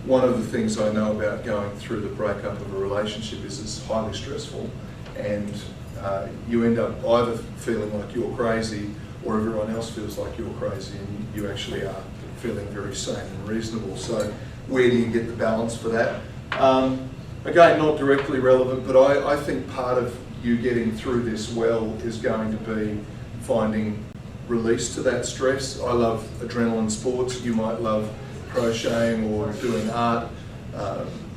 one of the things I know about going through the breakup of a relationship is it's highly stressful, and you end up either feeling like you're crazy or everyone else feels like you're crazy, and you actually are feeling very sane and reasonable. So where do you get the balance for that? Again, not directly relevant, but I think part of you getting through this well is going to be finding release to that stress. I love adrenaline sports. You might love crocheting or doing art.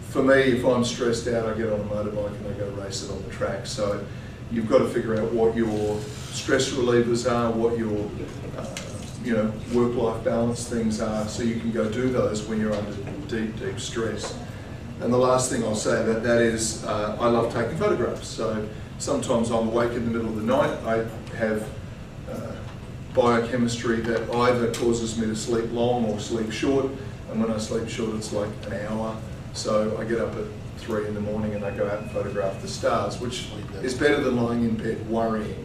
For me, if I'm stressed out, I get on a motorbike and I go race it on the track. So you've got to figure out what your stress relievers are, what your work-life balance things are, so you can go do those when you're under deep, deep stress. And the last thing I'll say about that is I love taking photographs. So sometimes I'm awake in the middle of the night. I have biochemistry that either causes me to sleep long or sleep short. And when I sleep short, it's like an hour. So I get up at 3 in the morning and I go out and photograph the stars, which is better than lying in bed worrying,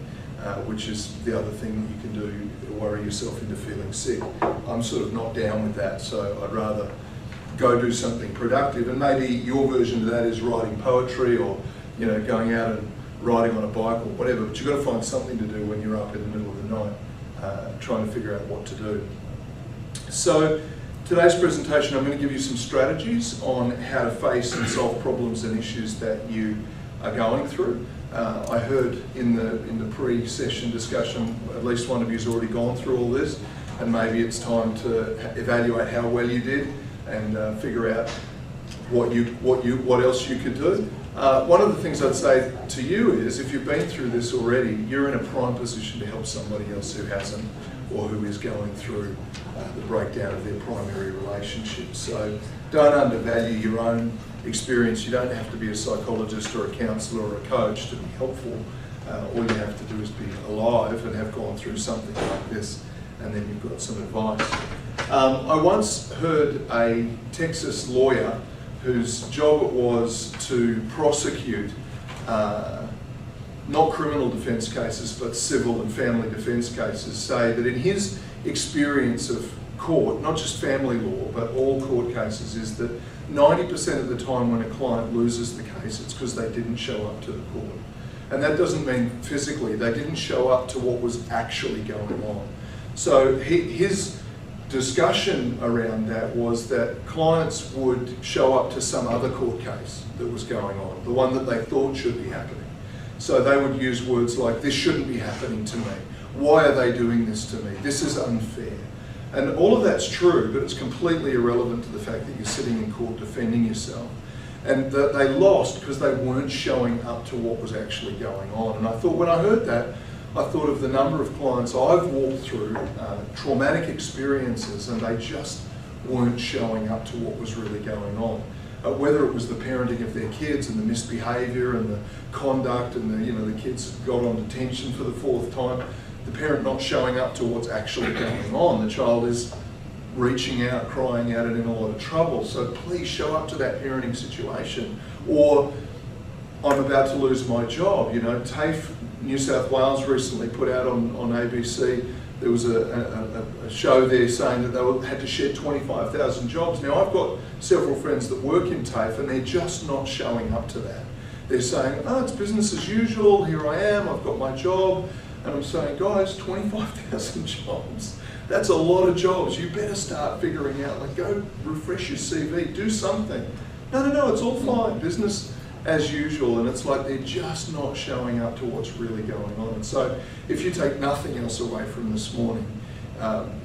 which is the other thing that you can do, worry yourself into feeling sick. I'm sort of not down with that, so I'd rather go do something productive. And maybe your version of that is writing poetry or going out and riding on a bike or whatever, but you've got to find something to do when you're up in the middle of the night trying to figure out what to do. So today's presentation, I'm going to give you some strategies on how to face and solve problems and issues that you are going through. I heard in the pre-session discussion, at least one of you has already gone through all this, and maybe it's time to evaluate how well you did and figure out what else you could do. One of the things I'd say to you is, if you've been through this already, you're in a prime position to help somebody else who hasn't, or who is going through the breakdown of their primary relationship. So don't undervalue your own experience. You don't have to be a psychologist or a counsellor or a coach to be helpful. All you have to do is be alive and have gone through something like this, and then you've got some advice. I once heard a Texas lawyer whose job it was to prosecute not criminal defence cases, but civil and family defence cases, say that in his experience of court, not just family law, but all court cases, is that 90% of the time when a client loses the case, it's because they didn't show up to the court. And that doesn't mean physically, they didn't show up to what was actually going on. So his discussion around that was that clients would show up to some other court case that was going on, the one that they thought should be happening. So they would use words like, this shouldn't be happening to me. Why are they doing this to me? This is unfair. And all of that's true, but it's completely irrelevant to the fact that you're sitting in court defending yourself. And that they lost because they weren't showing up to what was actually going on. And I thought, when I heard that, I thought of the number of clients I've walked through, traumatic experiences, and they just weren't showing up to what was really going on. Whether it was the parenting of their kids and the misbehaviour and the conduct, and the kids got on detention for the 4th time, the parent not showing up to what's actually going on. The child is reaching out, crying out, and in a lot of trouble. So please show up to that parenting situation. Or, I'm about to lose my job. TAFE New South Wales recently put out on ABC, there was a show there saying that they had to shed 25,000 jobs. Now, I've got several friends that work in TAFE and they're just not showing up to that. They're saying, oh, it's business as usual, here I am, I've got my job. And I'm saying, guys, 25,000 jobs. That's a lot of jobs. You better start figuring out, go refresh your CV, do something. No, it's all fine, business as usual. And it's like they're just not showing up to what's really going on. And so if you take nothing else away from this morning,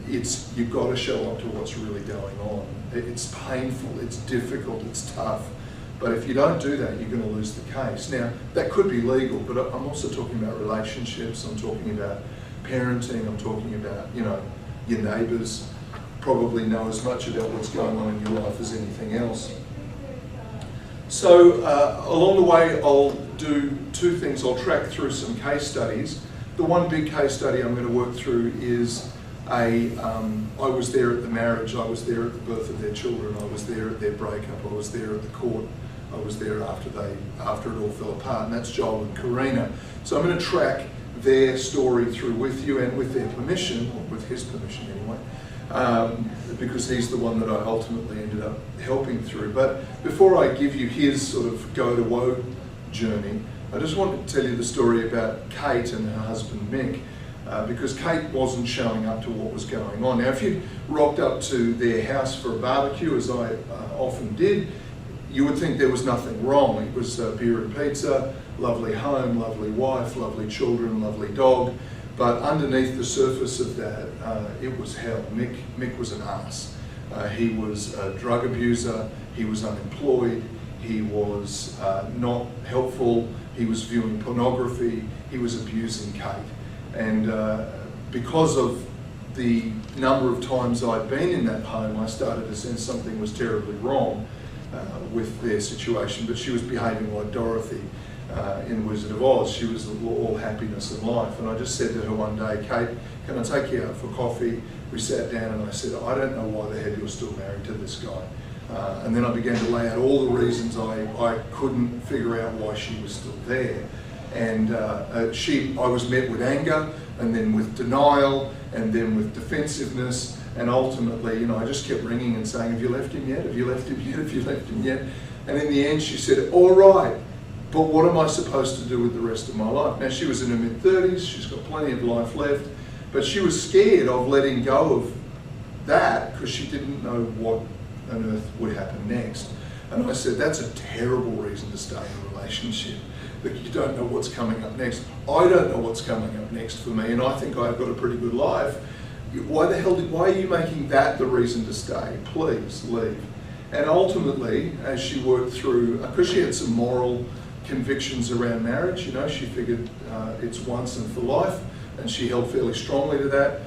you've got to show up to what's really going on. It's painful, it's difficult, it's tough. But if you don't do that, you're going to lose the case. Now, that could be legal, but I'm also talking about relationships, I'm talking about parenting, I'm talking about, your neighbours probably know as much about what's going on in your life as anything else. So along the way, I'll do 2 things. I'll track through some case studies. The one big case study I'm going to work through is I was there at the marriage, I was there at the birth of their children, I was there at their breakup, I was there at the court, I was there after it all fell apart, and that's Joel and Karina. So I'm going to track their story through with you, and with their permission, or with his permission anyway, because he's the one that I ultimately ended up helping through. But before I give you his sort of go-to-woe journey, I just wanted to tell you the story about Kate and her husband Mick, because Kate wasn't showing up to what was going on. Now, if you rocked up to their house for a barbecue, as I often did, you would think there was nothing wrong. It was beer and pizza, lovely home, lovely wife, lovely children, lovely dog. But underneath the surface of that, it was hell. Mick was an ass. He was a drug abuser, he was unemployed, he was not helpful, he was viewing pornography, he was abusing Kate. And because of the number of times I'd been in that home, I started to sense something was terribly wrong with their situation. But she was behaving like Dorothy in Wizard of Oz. She was all happiness and life. And I just said to her one day, Kate, can I take you out for coffee? We sat down and I said, I don't know why the hell you're still married to this guy. And then I began to lay out all the reasons I couldn't figure out why she was still there. And I was met with anger, and then with denial, and then with defensiveness, and ultimately, I just kept ringing and saying, have you left him yet? Have you left him yet? Have you left him yet? And in the end she said, all right, but what am I supposed to do with the rest of my life? Now, she was in her mid-30s, she's got plenty of life left, but she was scared of letting go of that because she didn't know what on earth would happen next. And I said, that's a terrible reason to stay in a relationship, that you don't know what's coming up next. I don't know what's coming up next for me, and I think I've got a pretty good life. Why are you making that the reason to stay? Please leave. And ultimately, as she worked through, because she had some moral convictions around marriage, she figured it's once and for life, and she held fairly strongly to that.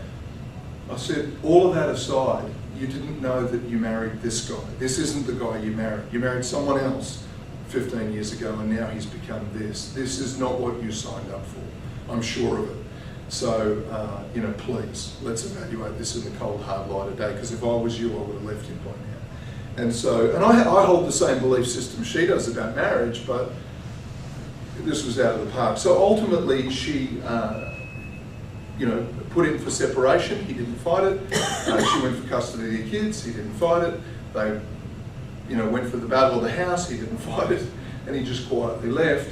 I said, all of that aside, you didn't know that you married this guy. This isn't the guy you married. You married someone else 15 years ago, and now he's become this. This is not what you signed up for. I'm sure of it. So, please, let's evaluate this in the cold hard light of day, because if I was you, I would have left him by now. And so, and I hold the same belief system she does about marriage, but this was out of the park. So ultimately, she, put in for separation. He didn't fight it. She went for custody of the kids. He didn't fight it. They, went for the battle of the house. He didn't fight it, and he just quietly left.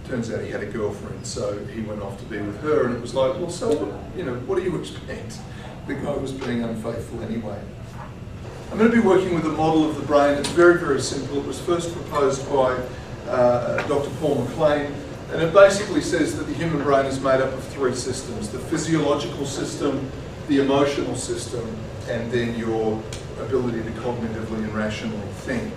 Turns out he had a girlfriend, so he went off to be with her, and it was like, well, so what do you expect? The guy was being unfaithful anyway. I'm going to be working with a model of the brain. It's very, very simple. It was first proposed by Dr. Paul McLean, and it basically says that the human brain is made up of three systems: the physiological system, the emotional system, and then your ability to cognitively and rationally think.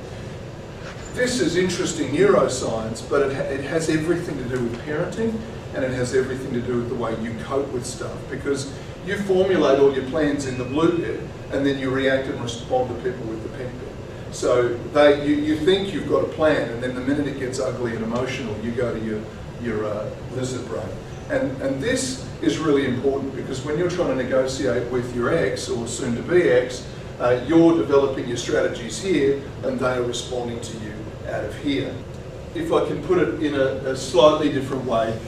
This is interesting neuroscience, but it has everything to do with parenting, and it has everything to do with the way you cope with stuff, because you formulate all your plans in the blue bit, and then you react and respond to people with the pink bit. So you think you've got a plan, and then the minute it gets ugly and emotional, you go to your lizard brain. And this is really important, because when you're trying to negotiate with your ex, or soon-to-be ex, you're developing your strategies here, and they are responding to you out of here. If I can put it in a slightly different way,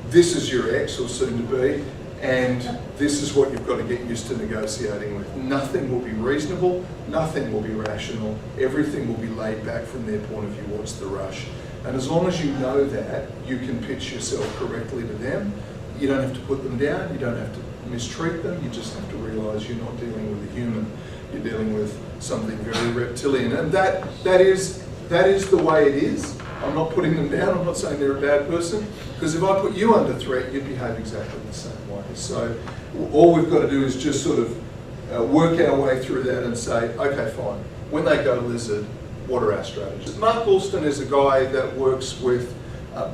this is your ex, or soon-to-be, and this is what you've got to get used to negotiating with. Nothing will be reasonable, nothing will be rational, everything will be laid back from their point of view. What's the rush? And as long as you know that, you can pitch yourself correctly to them. You don't have to put them down, you don't have to mistreat them, you just have to realise you're not dealing with a human, you're dealing with something very reptilian. And that is the way it is. I'm not putting them down, I'm not saying they're a bad person, because if I put you under threat, you'd behave exactly the same way. So all we've got to do is just sort of work our way through that and say, okay, fine, when they go lizard, what are our strategies? Mark Alston is a guy that works with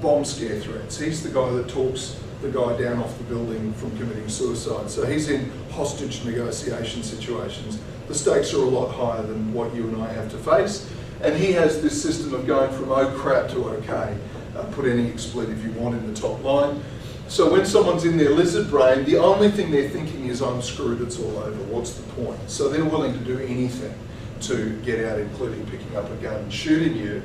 bomb scare threats. He's the guy that talks the guy down off the building from committing suicide. So he's in hostage negotiation situations. The stakes are a lot higher than what you and I have to face. And he has this system of going from oh crap to okay. Put any expletive you want in the top line. So when someone's in their lizard brain, the only thing they're thinking is, I'm screwed, it's all over, what's the point? So they're willing to do anything to get out, including picking up a gun and shooting you.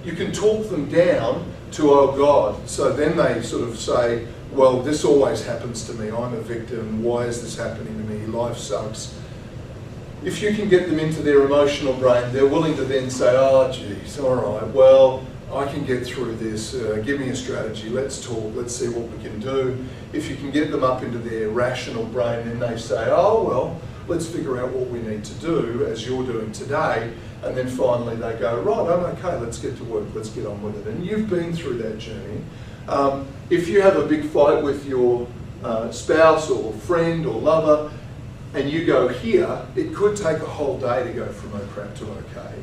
You can talk them down to, oh God. So then they sort of say, well, this always happens to me, I'm a victim, why is this happening to me, life sucks. if you can get them into their emotional brain, they're willing to then say, oh geez, all right, well, I can get through this, give me a strategy, let's talk, let's see what we can do. If you can get them up into their rational brain, then they say, oh well, let's figure out what we need to do, as you're doing today, and then finally they go, right, I'm okay, let's get to work, let's get on with it. And you've been through that journey. If you have a big fight with your spouse or friend or lover, and you go here, it could take a whole day to go from oh crap to okay.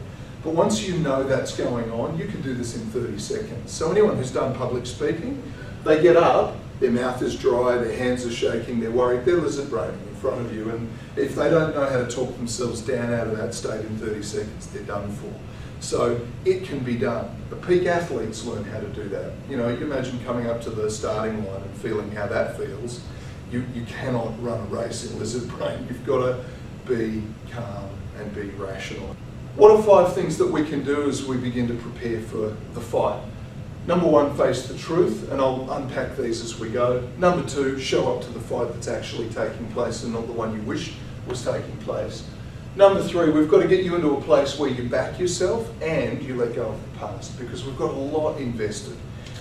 But once you know that's going on, you can do this in 30 seconds. So anyone who's done public speaking, they get up, their mouth is dry, their hands are shaking, they're worried, they're lizard braining in front of you, and if they don't know how to talk themselves down out of that state in 30 seconds, they're done for. So it can be done. The peak athletes learn how to do that. You know, you imagine coming up to the starting line and feeling how that feels. You cannot run a race in lizard brain. You've got to be calm and be rational. What are 5 things that we can do as we begin to prepare for the fight? Number 1, face the truth, and I'll unpack these as we go. Number 2, show up to the fight that's actually taking place and not the one you wish was taking place. Number 3, we've got to get you into a place where you back yourself and you let go of the past, because we've got a lot invested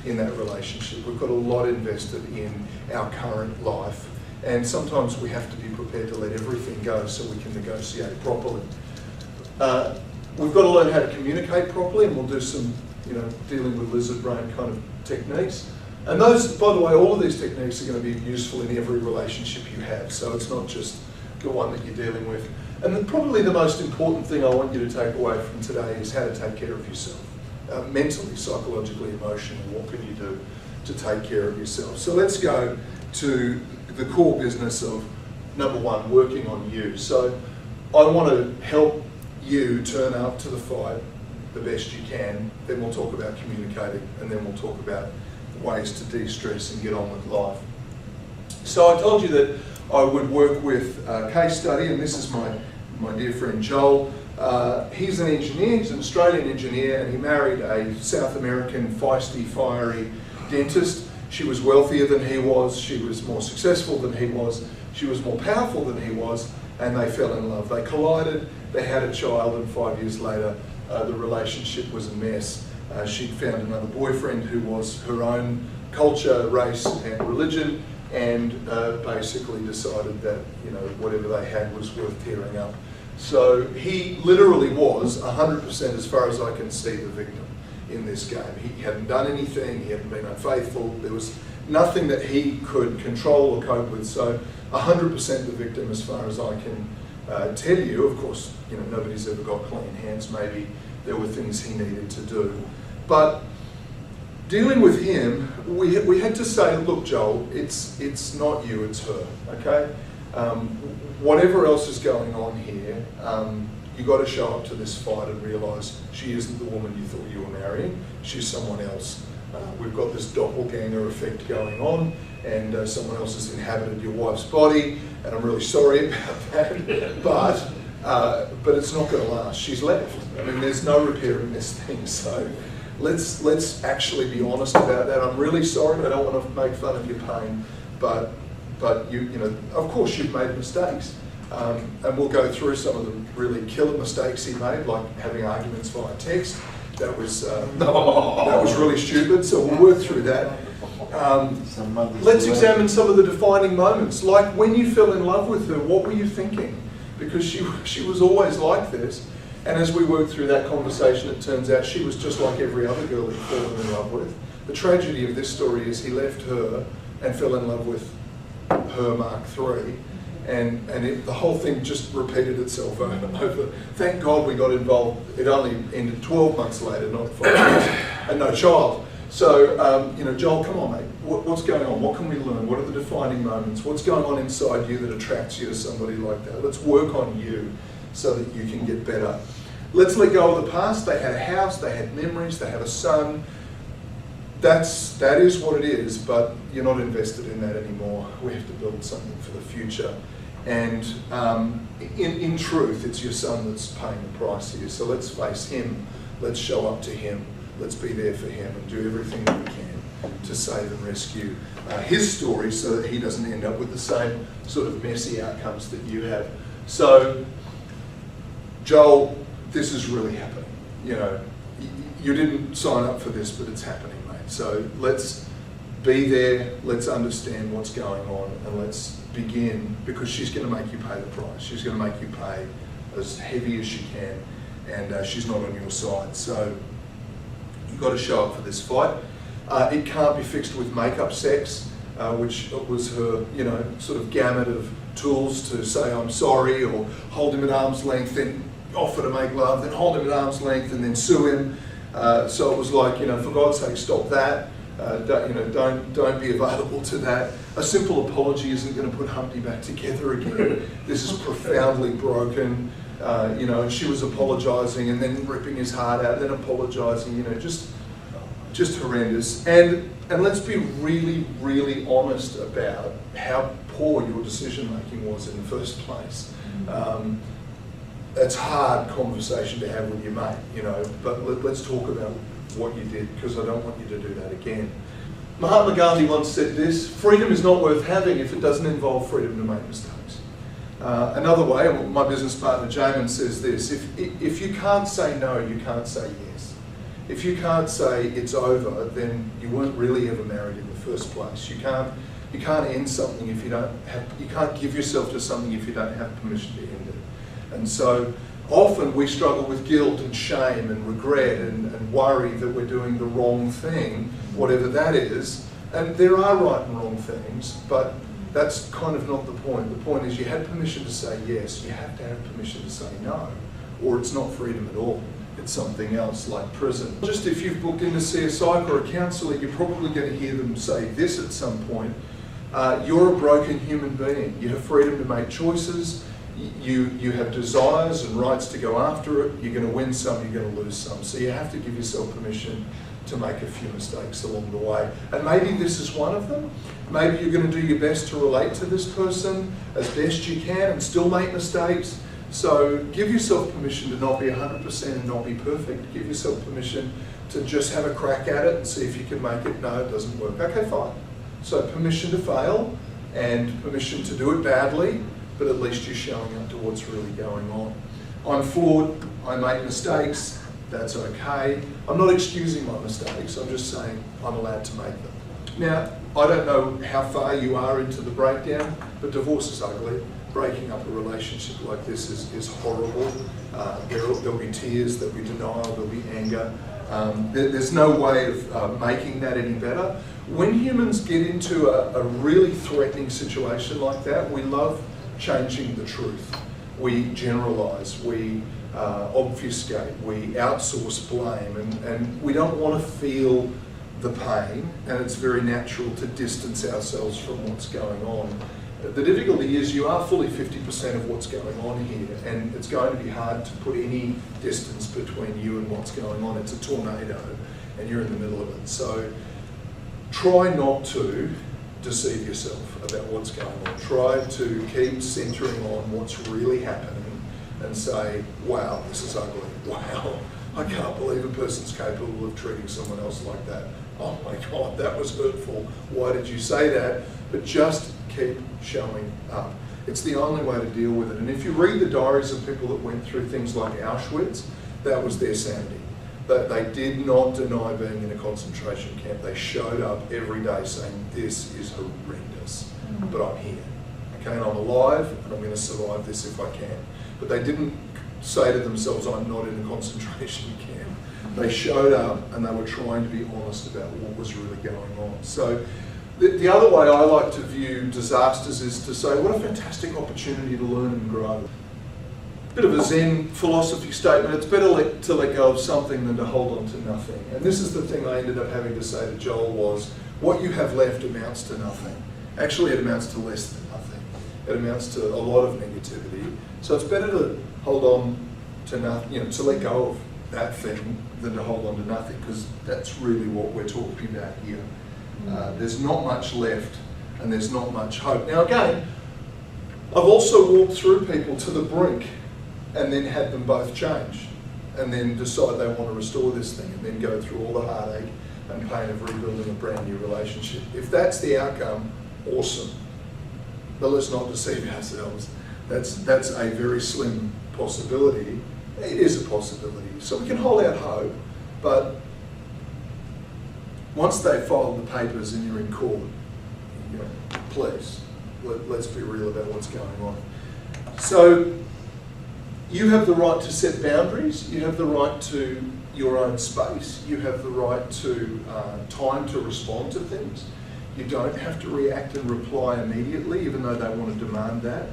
in that relationship. We've got a lot invested in our current life, and sometimes we have to be prepared to let everything go so we can negotiate properly. We've got to learn how to communicate properly, and we'll do some, dealing with lizard brain kind of techniques. And those, by the way, all of these techniques are going to be useful in every relationship you have, so it's not just the one that you're dealing with. And probably the most important thing I want you to take away from today is how to take care of yourself. Mentally, psychologically, emotionally, what can you do to take care of yourself? So let's go to the core business of, number 1, working on you. So I want to help you turn up to the fight the best you can. Then we'll talk about communicating, and then we'll talk about ways to de-stress and get on with life. So I told you that I would work with a case study, and this is my dear friend Joel. He's an engineer, he's an Australian engineer, and he married a South American feisty, fiery dentist. She was wealthier than he was, she was more successful than he was, she was more powerful than he was, and they fell in love. They collided, they had a child, and 5 years later the relationship was a mess. She'd found another boyfriend who was her own culture, race and religion, and basically decided that whatever they had was worth tearing up. So he literally was 100%, as far as I can see, the victim in this game. He hadn't done anything, he hadn't been unfaithful, there was nothing that he could control or cope with, so 100% the victim as far as I can tell you. Of course, nobody's ever got clean hands, maybe there were things he needed to do. But dealing with him, we had to say, look Joel, it's not you, it's her, okay? Whatever else is going on here, you got to show up to this fight and realise she isn't the woman you thought you were marrying, she's someone else. We've got this doppelganger effect going on, and someone else has inhabited your wife's body, and I'm really sorry about that, but it's not going to last. She's left. I mean, there's no repairing this thing, so let's actually be honest about that. I'm really sorry, I don't want to make fun of your pain, but you of course you've made mistakes, and we'll go through some of the really killer mistakes he made, like having arguments via text. That was really stupid, so we'll work through that. Let's examine some of the defining moments, like when you fell in love with her, what were you thinking? Because she was always like this, and as we work through that conversation, it turns out she was just like every other girl he'd fallen in love with. The tragedy of this story is he left her and fell in love with her Mark III, and the whole thing just repeated itself over and over. Thank God we got involved. It only ended 12 months later, not 5 years, and no child. So, Joel, come on, mate. What's going on? What can we learn? What are the defining moments? What's going on inside you that attracts you to somebody like that? Let's work on you so that you can get better. Let's let go of the past. They had a house, they had memories, they had a son. That is what it is, but you're not invested in that anymore. We have to build something for the future. And in truth, it's your son that's paying the price here. So let's face him, let's show up to him, let's be there for him and do everything that we can to save and rescue his story so that he doesn't end up with the same sort of messy outcomes that you have. So Joel, this is really happening. You know, you didn't sign up for this, but it's happening, mate. So let's be there, let's understand what's going on, and let's begin, because she's going to make you pay the price. She's going to make you pay as heavy as she can, and she's not on your side. So you've got to show up for this fight. It can't be fixed with make-up sex, which was her, you know, sort of gamut of tools to say I'm sorry, or hold him at arm's length, then offer to make love, then hold him at arm's length, and then sue him. So it was like, you know, for God's sake, stop that. Don't be available to that. A simple apology isn't going to put Humpty back together again. This is profoundly broken. You know, and she was apologising and then ripping his heart out, then apologising. You know, just horrendous. And let's be really, really honest about how poor your decision making was in the first place. It's hard conversation to have with your mate, you know, but let's talk about what you did, because I don't want you to do that again. Mahatma Gandhi once said this: freedom is not worth having if it doesn't involve freedom to make mistakes. Another way, my business partner Jamin says this: if you can't say no, you can't say yes. If you can't say it's over, then you weren't really ever married in the first place. You can't end something if you don't have, you can't give yourself to something if you don't have permission to end it. And so often we struggle with guilt and shame and regret and worry that we're doing the wrong thing, whatever that is. And there are right and wrong things, but that's kind of not the point. The point is you had permission to say yes, you have to have permission to say no, or it's not freedom at all. It's something else, like prison. Just if you've booked in to see a psych or a counsellor, you're probably going to hear them say this at some point: you're a broken human being. You have freedom to make choices. You have desires and rights to go after it. You're going to win some, you're going to lose some. So you have to give yourself permission to make a few mistakes along the way. And maybe this is one of them. Maybe you're going to do your best to relate to this person as best you can and still make mistakes. So give yourself permission to not be 100% and not be perfect. Give yourself permission to just have a crack at it and see if you can make it. No, it doesn't work. Okay, fine. So permission to fail and permission to do it badly, but at least you're showing up to what's really going on. I'm flawed, I make mistakes, that's okay. I'm not excusing my mistakes, I'm just saying I'm allowed to make them. Now, I don't know how far you are into the breakdown, but divorce is ugly. Breaking up a relationship like this is horrible. There'll be tears, there'll be denial, there'll be anger. There's no way of making that any better. When humans get into a really threatening situation like that, we love changing the truth. We generalise, we obfuscate, we outsource blame, and we don't want to feel the pain, and it's very natural to distance ourselves from what's going on. The difficulty is you are fully 50% of what's going on here, and it's going to be hard to put any distance between you and what's going on. It's a tornado, and you're in the middle of it. So try not to deceive yourself about what's going on. Try to keep centering on what's really happening and say, wow, this is ugly. Wow, I can't believe a person's capable of treating someone else like that. Oh my God, that was hurtful. Why did you say that? But just keep showing up. It's the only way to deal with it. And if you read the diaries of people that went through things like Auschwitz, that was their sanity. That they did not deny being in a concentration camp. They showed up every day saying, this is horrendous, but I'm here. Okay, and I'm alive, and I'm going to survive this if I can. But they didn't say to themselves, I'm not in a concentration camp. They showed up, and they were trying to be honest about what was really going on. So the other way I like to view disasters is to say, what a fantastic opportunity to learn and grow. Bit of a Zen philosophy statement. It's better to let go of something than to hold on to nothing. And this is the thing I ended up having to say to Joel was, what you have left amounts to nothing. Actually, it amounts to less than nothing. It amounts to a lot of negativity. So it's better to hold on to nothing, you know, to let go of that thing than to hold on to nothing, because that's really what we're talking about here. There's not much left, and there's not much hope. Now again, I've also walked through people to the brink and then had them both change, and then decide they want to restore this thing, and then go through all the heartache and pain of rebuilding a brand new relationship. If that's the outcome, awesome. But let's not deceive ourselves. That's a very slim possibility, It is a possibility. So we can hold out hope, but once they file the papers and you're in court, please, let's be real about what's going on. So you have the right to set boundaries, you have the right to your own space, you have the right to time to respond to things. You don't have to react and reply immediately, even though they want to demand that.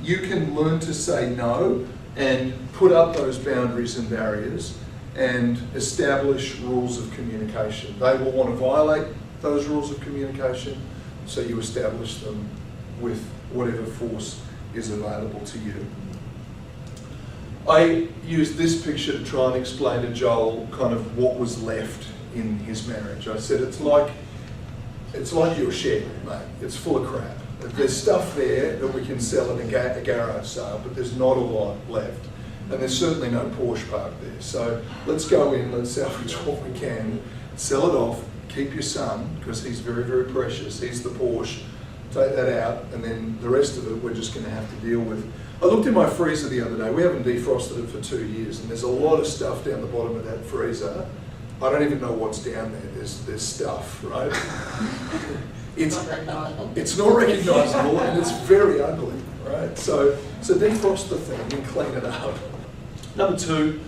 You can learn to say no and put up those boundaries and barriers and establish rules of communication. They will want to violate those rules of communication, so you establish them with whatever force is available to you. I used this picture to try and explain to Joel kind of what was left in his marriage. I said, it's like your shed, mate. It's full of crap. There's stuff there that we can sell at a garage sale, but there's not a lot left. And there's certainly no Porsche parked there. So let's go in, let's salvage what we can, sell it off, keep your son, because he's very, very precious. He's the Porsche. Take that out, and then the rest of it we're just going to have to deal with. I looked in my freezer the other day. We haven't defrosted it for 2 years, and there's a lot of stuff down the bottom of that freezer. I don't even know what's down there. There's stuff, right? It's not recognisable, and it's very ugly, right? So defrost the thing and clean it up. Number 2,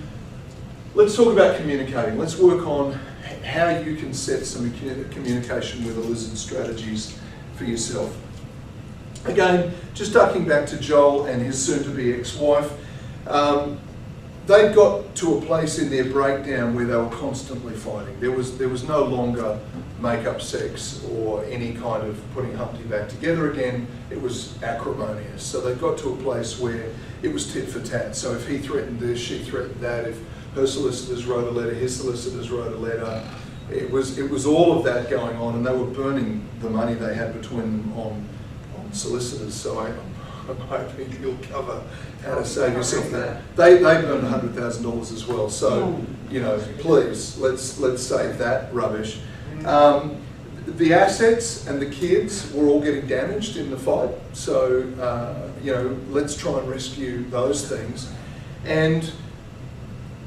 let's talk about communicating. Let's work on how you can set some communication with a lizard strategies for yourself. Again, just ducking back to Joel and his soon-to-be ex-wife, they got to a place in their breakdown where they were constantly fighting. There was no longer make-up sex or any kind of putting Humpty back together again. It was acrimonious. So they got to a place where it was tit for tat. So if he threatened this, she threatened that. If her solicitors wrote a letter, his solicitors wrote a letter. It was all of that going on, and they were burning the money they had between them on solicitors. So I'm hoping you'll cover how to save yourself that. They burned $100,000 as well. So please let's save that rubbish. The assets and the kids were all getting damaged in the fight. So let's try and rescue those things. And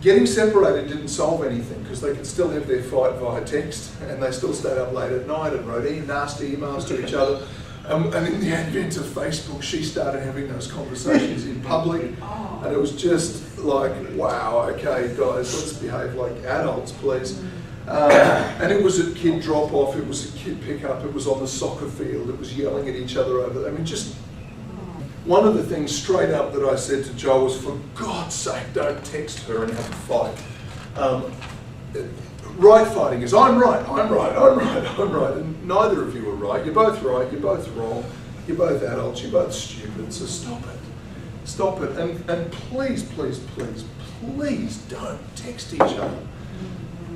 getting separated didn't solve anything, because they could still have their fight via text, and they still stayed up late at night and wrote nasty emails to each other. And in the advent of Facebook, she started having those conversations in public, and it was just like, wow, okay, guys, let's behave like adults, please. And it was a kid drop-off, it was a kid pick-up, it was on the soccer field, it was yelling at each other over, just one of the things straight up that I said to Joel was, for God's sake, don't text her and have a fight. Right fighting is, I'm right, and neither of you are right. You're both right, you're both wrong, you're both adults, you're both stupid, so stop it. Stop it, and please, please, please, please don't text each other.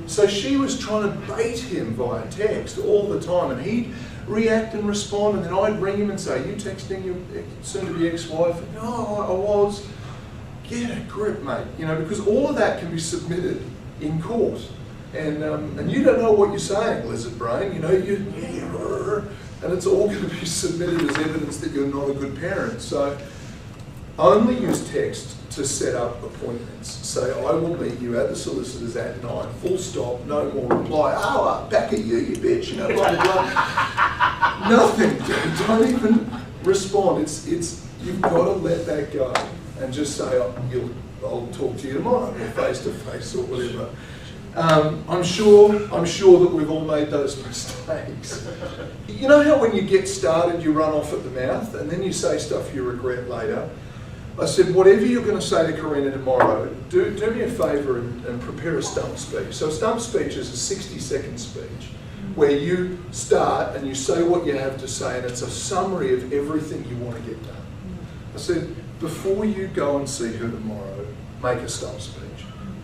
So she was trying to bait him via text all the time, and he'd react and respond, and then I'd ring him and say, you texting your soon-to-be ex-wife? No, I was. Get a grip, mate. Because all of that can be submitted in court. And you don't know what you're saying, lizard brain. And it's all going to be submitted as evidence that you're not a good parent. So only use text to set up appointments. Say, I will meet you at the solicitor's at 9, full stop, no more reply. Back at you bitch, blah, blah, blah. Nothing. Don't even respond. It's you've got to let that go and just say, I'll talk to you tomorrow, or face to face, or whatever. I'm sure that we've all made those mistakes. You know how when you get started, you run off at the mouth, and then you say stuff you regret later? I said, whatever you're going to say to Karina tomorrow, do me a favour and prepare a stump speech. So a stump speech is a 60-second speech where you start and you say what you have to say, and it's a summary of everything you want to get done. I said, before you go and see her tomorrow, make a stump speech.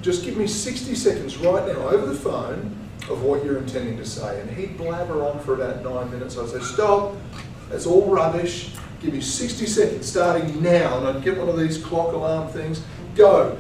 Just give me 60 seconds right now over the phone of what you're intending to say. And he'd blabber on for about 9 minutes. I'd say, stop, that's all rubbish. Give me 60 seconds starting now. And I'd get one of these clock alarm things. Go.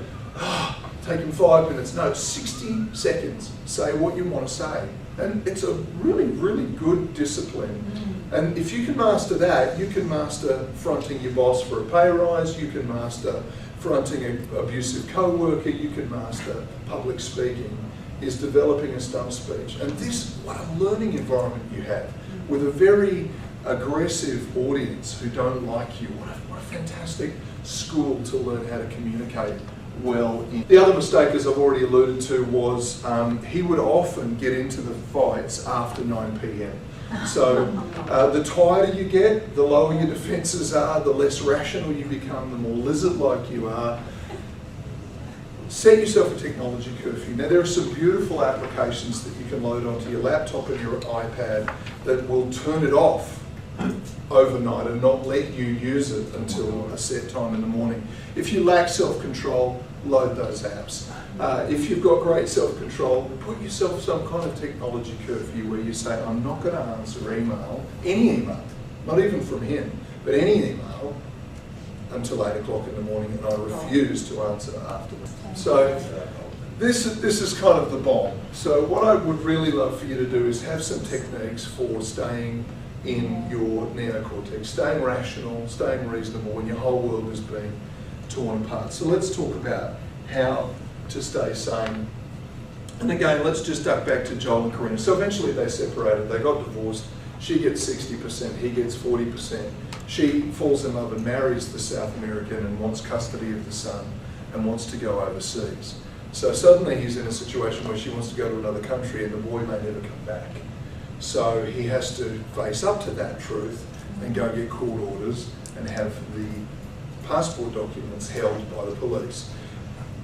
Take him 5 minutes. No, 60 seconds. Say what you want to say. And it's a really, really good discipline And if you can master that, you can master fronting your boss for a pay rise, you can master fronting an abusive co-worker, you can master public speaking, is developing a stump speech. And this, what a learning environment you have with a very aggressive audience who don't like you. What a fantastic school to learn how to communicate well in. The other mistake, as I've already alluded to, was he would often get into the fights after 9 p.m. So the tireder you get, the lower your defences are, the less rational you become, the more lizard-like you are. Set yourself a technology curfew. Now, there are some beautiful applications that you can load onto your laptop and your iPad that will turn it off overnight and not let you use it until a set time in the morning. If you lack self-control, load those apps. If you've got great self-control, put yourself some kind of technology curfew where you say, I'm not going to answer email, any email, not even from him, but any email, until 8 o'clock in the morning, and I refuse to answer afterwards. So this is kind of the bomb. So what I would really love for you to do is have some techniques for staying in your neocortex, staying rational, staying reasonable when your whole world is being torn apart. So let's talk about how to stay sane. And again, let's just duck back to Joel and Karina. So eventually they separated, they got divorced. She gets 60%, he gets 40%. She falls in love and marries the South American and wants custody of the son and wants to go overseas. So suddenly he's in a situation where she wants to go to another country and the boy may never come back. So he has to face up to that truth and go get court orders and have the passport documents held by the police.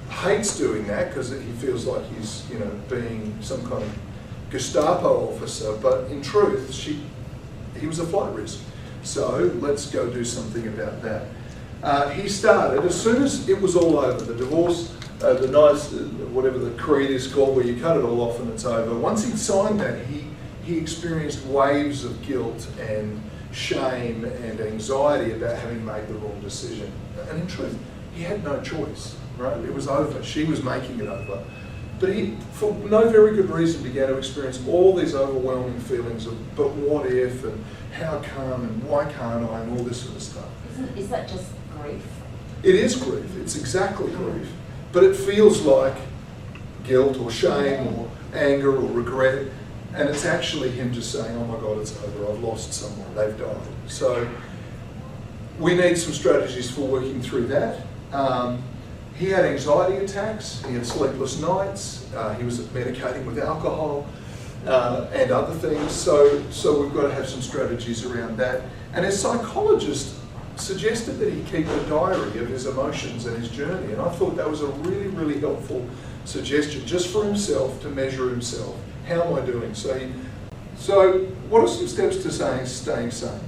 Hates doing that because he feels like he's, being some kind of Gestapo officer, but in truth, he was a flight risk. So let's go do something about that. He started, as soon as it was all over, the divorce, the nice, whatever the creed is called, where you cut it all off and it's over. Once he'd signed that, he experienced waves of guilt and shame and anxiety about having made the wrong decision. And in truth, he had no choice, right? It was over. She was making it over. But he, for no very good reason, began to experience all these overwhelming feelings of, but what if, and how come, and why can't I, and all this sort of stuff. Is that just grief? It is grief. It's exactly grief. But it feels like guilt or shame or anger or regret. And it's actually him just saying, oh my God, it's over, I've lost someone, they've died. So we need some strategies for working through that. He had anxiety attacks, he had sleepless nights, he was medicating with alcohol and other things. So we've got to have some strategies around that. And his psychologist suggested that he keep a diary of his emotions and his journey. And I thought that was a really, really helpful suggestion just for himself to measure himself. How am I doing? So what are some steps to staying sane?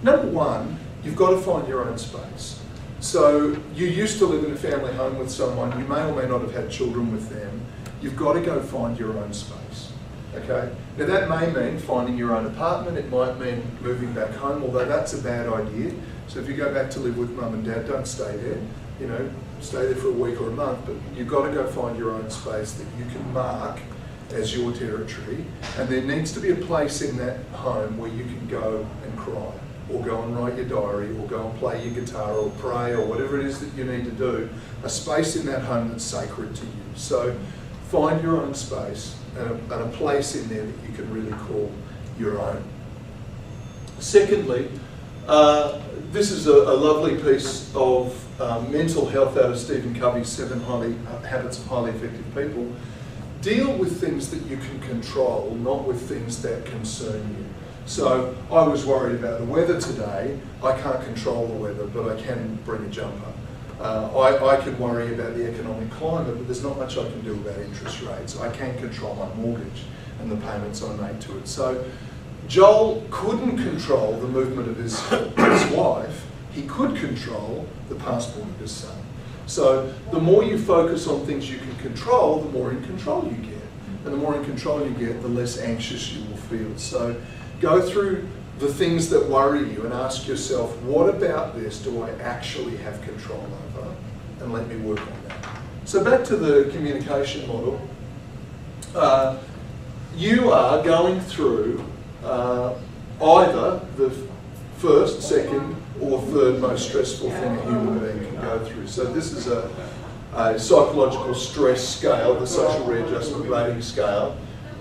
Number one, you've got to find your own space. So you used to live in a family home with someone, you may or may not have had children with them. You've got to go find your own space, okay? Now that may mean finding your own apartment, it might mean moving back home, although that's a bad idea. So if you go back to live with mum and dad, don't stay there, stay there for a week or a month, but you've got to go find your own space that you can mark as your territory, and there needs to be a place in that home where you can go and cry, or go and write your diary, or go and play your guitar, or pray, or whatever it is that you need to do, a space in that home that's sacred to you. So find your own space and a place in there that you can really call your own. Secondly, this is a lovely piece of mental health out of Stephen Covey's 7 Habits of Highly Effective People. Deal with things that you can control, not with things that concern you. So I was worried about the weather today. I can't control the weather, but I can bring a jumper. I can worry about the economic climate, but there's not much I can do about interest rates. I can control my mortgage and the payments I make to it. So Joel couldn't control the movement of his wife. He could control the passport of his son. So the more you focus on things you can control, the more in control you get. And the more in control you get, the less anxious you will feel. So go through the things that worry you and ask yourself, what about this do I actually have control over? And let me work on that. So back to the communication model. You are going through either the first, second, or third most stressful thing a human being can go through. So this is a psychological stress scale, the social readjustment rating scale,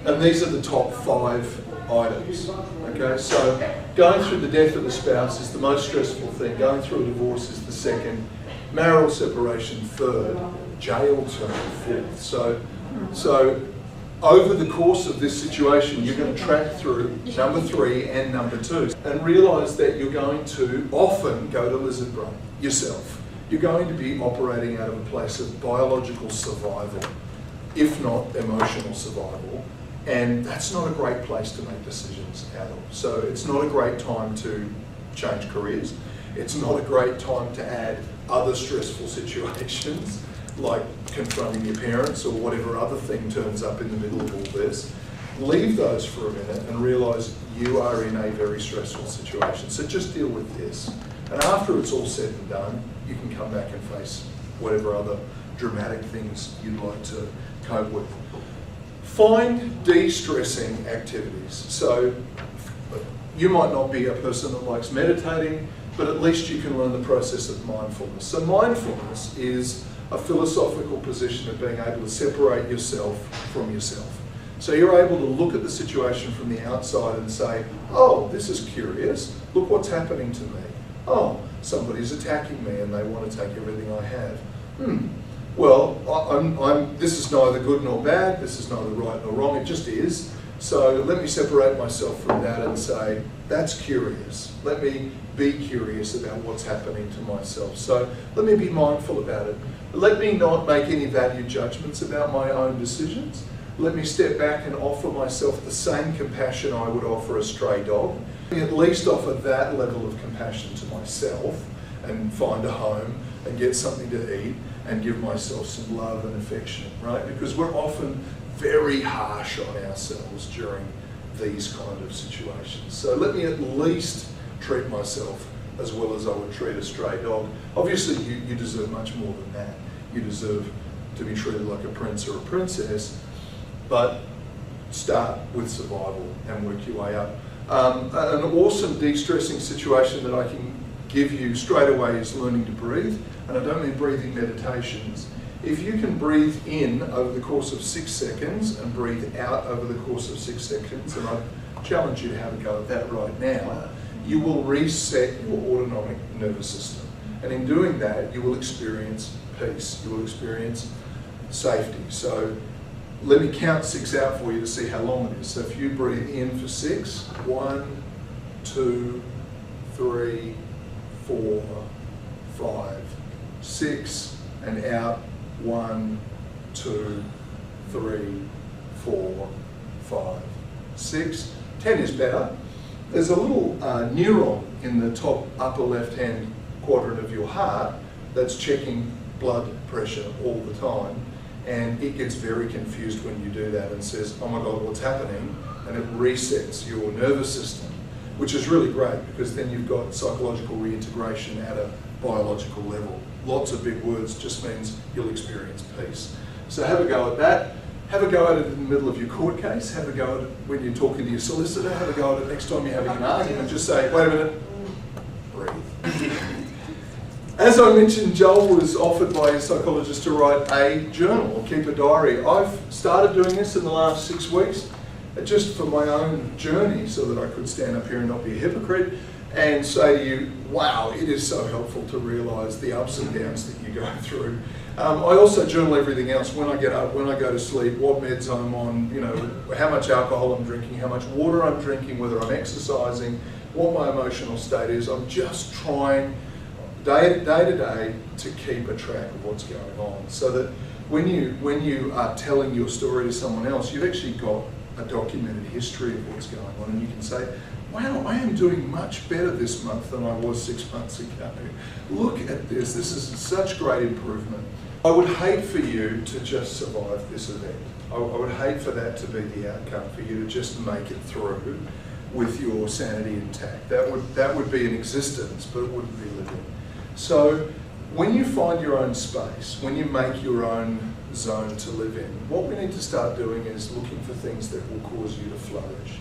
and these are the top 5 items. Okay, so going through the death of a spouse is the most stressful thing, going through a divorce is the second, marital separation third, jail term fourth. So over the course of this situation, you're going to track through number 3 and number 2 and realise that you're going to often go to lizard brain yourself. You're going to be operating out of a place of biological survival, if not emotional survival, and that's not a great place to make decisions out of. So it's not a great time to change careers. It's not a great time to add other stressful situations like confronting your parents or whatever other thing turns up in the middle of all this. Leave those for a minute and realise you are in a very stressful situation. So just deal with this. And after it's all said and done, you can come back and face whatever other dramatic things you'd like to cope with. Find de-stressing activities. So you might not be a person that likes meditating, but at least you can learn the process of mindfulness. So mindfulness is a philosophical position of being able to separate yourself from yourself. So you're able to look at the situation from the outside and say, oh, this is curious, look what's happening to me. Oh, somebody's attacking me and they want to take everything I have. Well, this is neither good nor bad, this is neither right nor wrong, it just is. So let me separate myself from that and say, that's curious. Let me be curious about what's happening to myself. So let me be mindful about it. Let me not make any value judgments about my own decisions. Let me step back and offer myself the same compassion I would offer a stray dog. At least offer that level of compassion to myself and find a home and get something to eat and give myself some love and affection, right? Because we're often very harsh on ourselves during these kind of situations. So let me at least treat myself as well as I would treat a stray dog. Obviously, you deserve much more than that. You deserve to be treated like a prince or a princess, but start with survival and work your way up. An awesome de-stressing situation that I can give you straight away is learning to breathe, and I don't mean breathing meditations. If you can breathe in over the course of 6 seconds and breathe out over the course of 6 seconds, and I challenge you to have a go at that right now, you will reset your autonomic nervous system. And in doing that, you will experience peace, you will experience safety. So let me count 6 out for you to see how long it is. So if you breathe in for 6, 1, 2, 3, 4, 5, 6, and out 1, 2, 3, 4, 5, 6. 10 is better. There's a little neuron in the top upper left-hand quadrant of your heart that's checking blood pressure all the time, and it gets very confused when you do that and says, oh my God, what's happening? And it resets your nervous system, which is really great because then you've got psychological reintegration at a biological level. Lots of big words just means you'll experience peace. So have a go at that. Have a go at it in the middle of your court case. Have a go at it when you're talking to your solicitor. Have a go at it next time you're having an argument and just say, wait a minute, breathe. As I mentioned, Joel was offered by a psychologist to write a journal or keep a diary. I've started doing this in the last 6 weeks, just for my own journey so that I could stand up here and not be a hypocrite and say to you, wow, it is so helpful to realise the ups and downs that you go through. I also journal everything else, when I get up, when I go to sleep, what meds I'm on, you know, how much alcohol I'm drinking, how much water I'm drinking, whether I'm exercising, what my emotional state is. I'm just trying day to day to keep a track of what's going on, so that when you are telling your story to someone else, you've actually got a documented history of what's going on, and you can say, wow, I am doing much better this month than I was 6 months ago. Look at this, this is such great improvement. I would hate for you to just survive this event. I would hate for that to be the outcome, for you to just make it through with your sanity intact. That would be an existence, but it wouldn't be living. So when you find your own space, when you make your own zone to live in, what we need to start doing is looking for things that will cause you to flourish.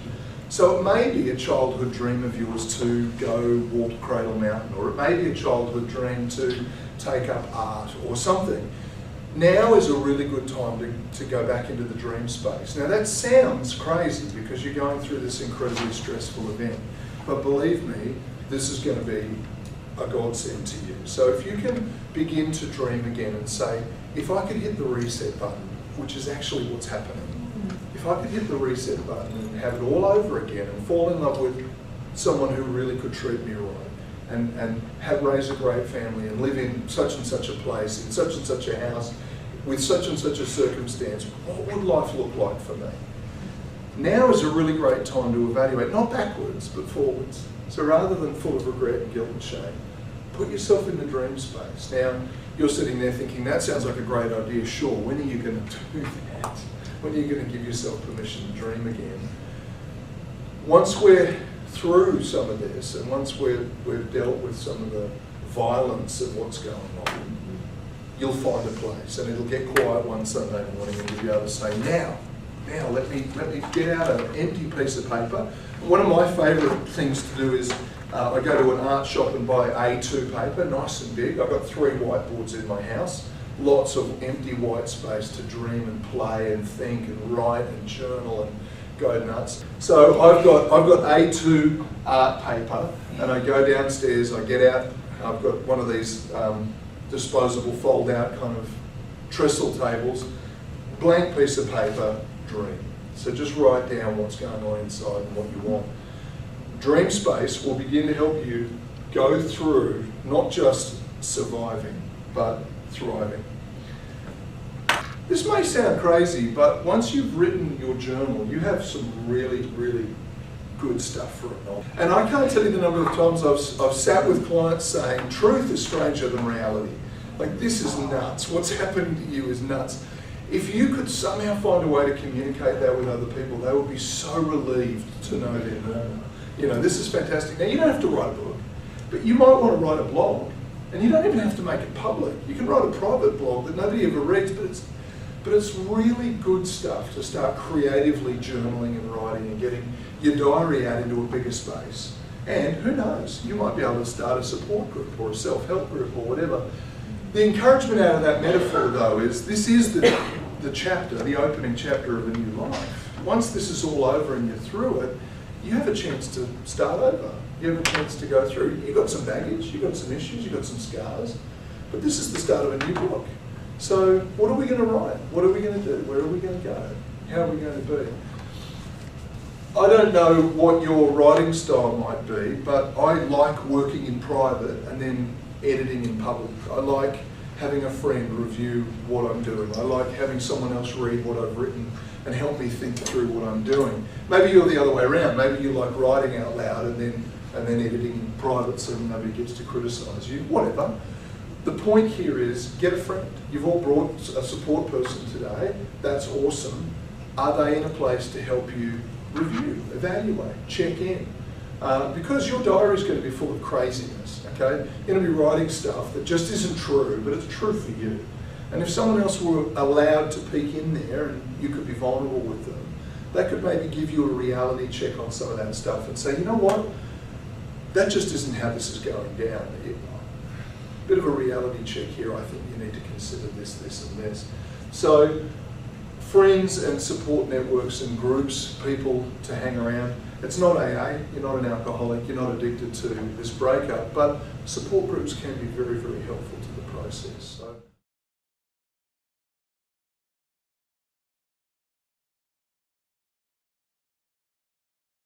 So it may be a childhood dream of yours to go walk Cradle Mountain, or it may be a childhood dream to take up art or something. Now is a really good time to go back into the dream space. Now that sounds crazy because you're going through this incredibly stressful event, but believe me, this is going to be a godsend to you. So if you can begin to dream again and say, if I could hit the reset button, which is actually what's happening, if I could hit the reset button and have it all over again and fall in love with someone who really could treat me right, and raise a great family and live in such and such a place, in such and such a house, with such and such a circumstance, what would life look like for me? Now is a really great time to evaluate, not backwards, but forwards. So rather than full of regret and guilt and shame, put yourself in the dream space. Now, you're sitting there thinking, that sounds like a great idea, sure, when are you going to do that? When are you going to give yourself permission to dream again? Once we're through some of this, and once we've dealt with some of the violence of what's going on, you'll find a place, and it'll get quiet one Sunday morning, and you'll be able to say, now let me get out an empty piece of paper. One of my favourite things to do is I go to an art shop and buy A2 paper, nice and big. I've got 3 whiteboards in my house, lots of empty white space to dream and play and think and write and journal and go nuts. So I've got A2 art paper, and I go downstairs, I get out, I've got one of these disposable fold-out kind of trestle tables, blank piece of paper, dream. So just write down what's going on inside and what you want. Dream space will begin to help you go through not just surviving, but thriving. This may sound crazy, but once you've written your journal, you have some really, really good stuff for it. And I can't tell you the number of times I've sat with clients saying, truth is stranger than reality. Like, this is nuts. What's happening to you is nuts. If you could somehow find a way to communicate that with other people, they would be so relieved to know they're normal. You know, this is fantastic. Now, you don't have to write a book, but you might want to write a blog. And you don't even have to make it public. You can write a private blog that nobody ever reads, but it's really good stuff to start creatively journaling and writing and getting your diary out into a bigger space. And who knows, you might be able to start a support group or a self-help group or whatever. The encouragement out of that metaphor, though, is this is the chapter, the opening chapter of a new life. Once this is all over and you're through it, you have a chance to start over. You have a chance to go through. You've got some baggage, you've got some issues, you've got some scars, but this is the start of a new book. So what are we going to write? What are we going to do? Where are we going to go? How are we going to be? I don't know what your writing style might be, but I like working in private and then editing in public. I like having a friend review what I'm doing. I like having someone else read what I've written and help me think through what I'm doing. Maybe you're the other way around. Maybe you like writing out loud and then editing in private so nobody gets to criticise you. Whatever. The point here is get a friend. You've all brought a support person today. That's awesome. Are they in a place to help you review, evaluate, check in? Because your diary is going to be full of craziness, okay? You're going to be writing stuff that just isn't true, but it's true for you. And if someone else were allowed to peek in there and you could be vulnerable with them, they could maybe give you a reality check on some of that stuff and say, you know what? That just isn't how this is going down. Bit of a reality check here. I think you need to consider this, this, and this. So, friends and support networks and groups, people to hang around. It's not AA, you're not an alcoholic, you're not addicted to this breakup, but support groups can be very, very helpful to the process. So.